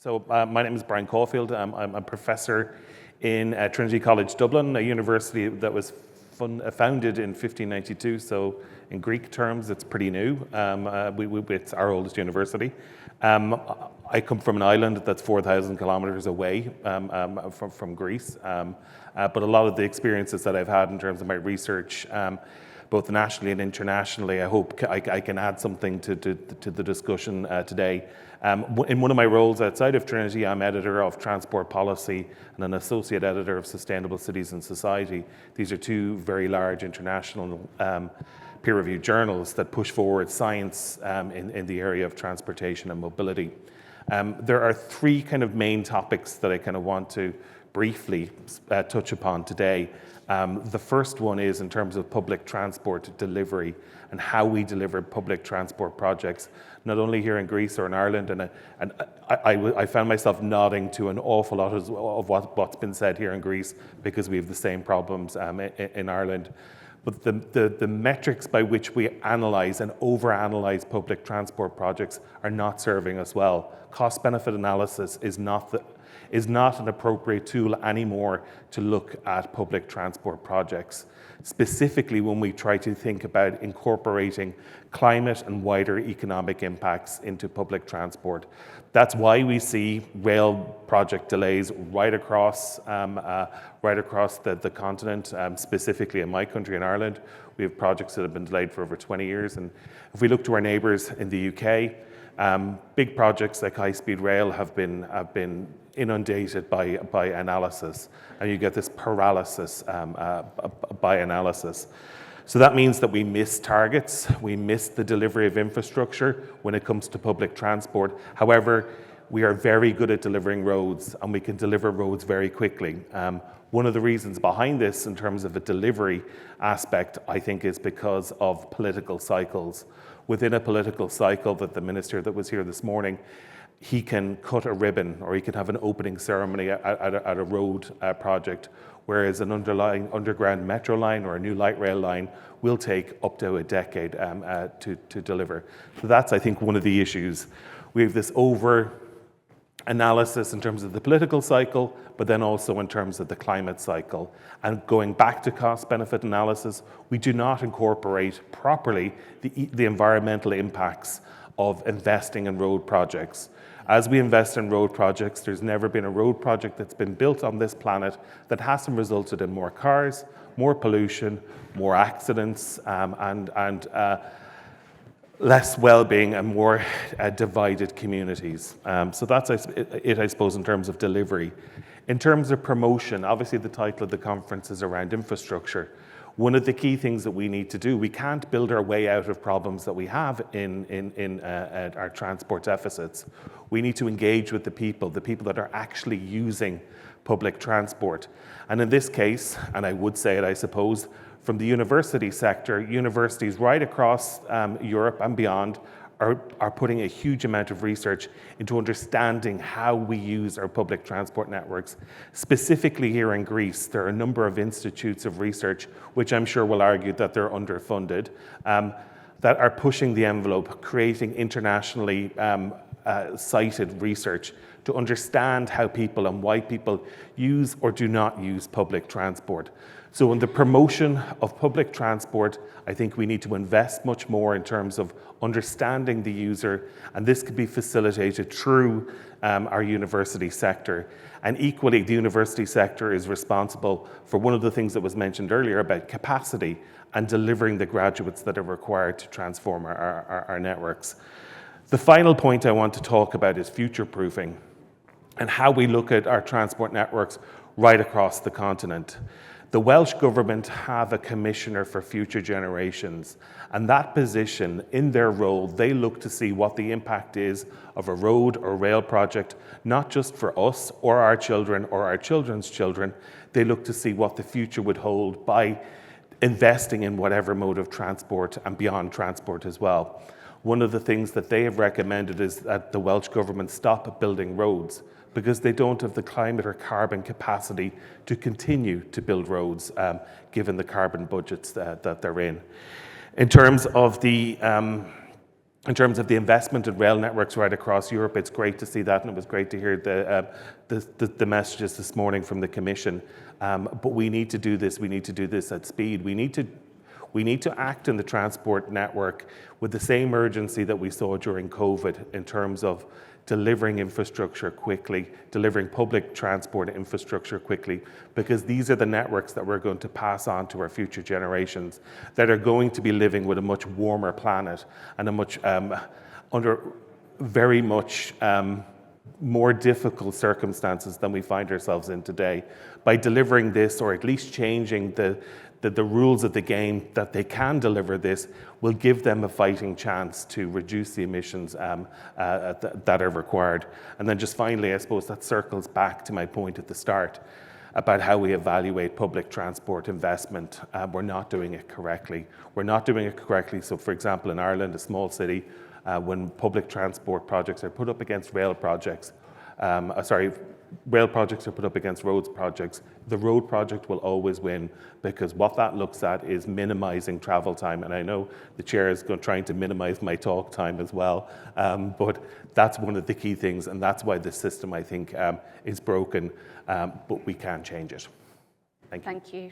My name is Brian Caulfield. I'm a professor in Trinity College, Dublin, a university that was founded in 1592. So in Greek terms, it's pretty new. It's our oldest university. I come from an island that's 4,000 kilometers away from Greece. But a lot of the experiences that I've had in terms of my research, both nationally and internationally, I hope I can add something to the discussion today. In one of my roles outside of Trinity, I'm editor of Transport Policy and an associate editor of Sustainable Cities and Society. These are two very large international peer-reviewed journals that push forward science in the area of transportation and mobility. There are three kind of main topics that I kind of want to briefly touch upon today. The first one is in terms of public transport delivery and how we deliver public transport projects, not only here in Greece or in Ireland. And I found myself nodding to an awful lot of what's been said here in Greece because we have the same problems in Ireland. But the metrics by which we analyse and overanalyse public transport projects are not serving us well. Cost-benefit analysis is not an appropriate tool anymore to look at public transport projects, specifically when we try to think about incorporating climate and wider economic impacts into public transport. That's why we see rail project delays right across the continent, specifically in my country, in Ireland. We have projects that have been delayed for over 20 years. And if we look to our neighbours in the UK, big projects like high-speed rail have been inundated by analysis, and you get this paralysis by analysis. So that means that we miss targets, we miss the delivery of infrastructure when it comes to public transport. However, we are very good at delivering roads, and we can deliver roads very quickly. One of the reasons behind this in terms of a delivery aspect, I think, is because of political cycles. Within a political cycle, that the minister that was here this morning, he can cut a ribbon or he can have an opening ceremony at a road project, whereas an underground metro line or a new light rail line will take up to a decade to deliver. So that's, I think, one of the issues. We have this over-analysis in terms of the political cycle, but then also in terms of the climate cycle. And going back to cost-benefit analysis, we do not incorporate properly the environmental impacts of investing in road projects. As we invest in road projects, there's never been a road project that's been built on this planet that hasn't resulted in more cars, more pollution, more accidents, and less well-being and more divided communities. So that's it, I suppose, in terms of delivery. In terms of promotion, obviously the title of the conference is around infrastructure. One of the key things that we need to do, we can't build our way out of problems that we have in our transport deficits. We need to engage with the people that are actually using public transport. And in this case, and I would say it, I suppose, from the university sector, universities right across Europe and beyond are putting a huge amount of research into understanding how we use our public transport networks. Specifically here in Greece, there are a number of institutes of research, which I'm sure will argue that they're underfunded, that are pushing the envelope, creating internationally cited research to understand how people and why people use or do not use public transport. So in the promotion of public transport, I think we need to invest much more in terms of understanding the user, and this could be facilitated through our university sector. And equally, the university sector is responsible for one of the things that was mentioned earlier about capacity and delivering the graduates that are required to transform our networks. The final point I want to talk about is future-proofing and how we look at our transport networks right across the continent. The Welsh Government have a Commissioner for Future Generations, and that position, in their role, they look to see what the impact is of a road or rail project, not just for us or our children or our children's children. They look to see what the future would hold by investing in whatever mode of transport and beyond transport as well. One of the things that they have recommended is that the Welsh Government stop building roads because they don't have the climate or carbon capacity to continue to build roads, given the carbon budgets that they're in. In terms of the In terms of the investment in rail networks right across Europe, it's great to see that, and it was great to hear the messages this morning from the Commission. But we need to do this. We need to do this at speed. We need to act in the transport network with the same urgency that we saw during COVID in terms of delivering infrastructure quickly, delivering public transport infrastructure quickly, because these are the networks that we're going to pass on to our future generations that are going to be living with a much warmer planet and a much, under very much more difficult circumstances than we find ourselves in today. By delivering this, or at least changing the rules of the game that they can deliver this, will give them a fighting chance to reduce the emissions that are required. And then just finally, I suppose that circles back to my point at the start about how we evaluate public transport investment. We're not doing it correctly. We're not doing it correctly. So for example, in Ireland, a small city, when public transport projects are put up against rail projects, rail projects are put up against roads projects, the road project will always win, because what that looks at is minimizing travel time. And I know the chair is trying to minimize my talk time as well, but that's one of the key things, and that's why the system, I think, is broken, but we can change it. Thank you. Thank you.